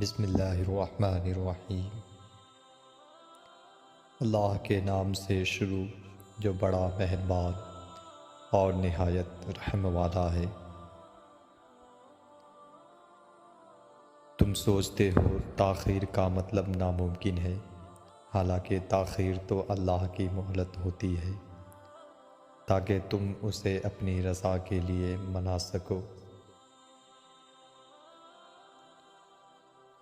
بسم اللہ الرحمن الرحیم۔ اللہ کے نام سے شروع جو بڑا مہربان اور نہایت رحم والا ہے۔ تم سوچتے ہو تاخیر کا مطلب ناممکن ہے، حالانکہ تاخیر تو اللہ کی مہلت ہوتی ہے تاکہ تم اسے اپنی رضا کے لیے منا سکو۔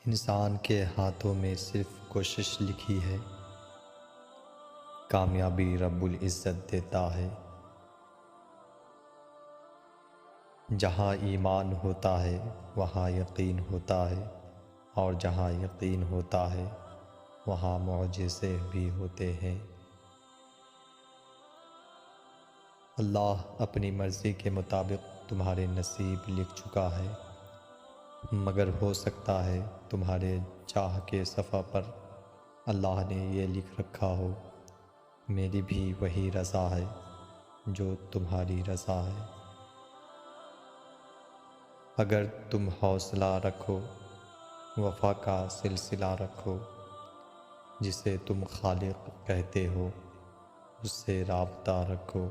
انسان کے ہاتھوں میں صرف کوشش لکھی ہے، کامیابی رب العزت دیتا ہے۔ جہاں ایمان ہوتا ہے وہاں یقین ہوتا ہے، اور جہاں یقین ہوتا ہے وہاں معجزے بھی ہوتے ہیں۔ اللہ اپنی مرضی کے مطابق تمہارے نصیب لکھ چکا ہے، مگر ہو سکتا ہے تمہارے چاہ کے صفحہ پر اللہ نے یہ لکھ رکھا ہو، میری بھی وہی رضا ہے جو تمہاری رضا ہے۔ اگر تم حوصلہ رکھو، وفا کا سلسلہ رکھو، جسے تم خالق کہتے ہو اس سے رابطہ رکھو،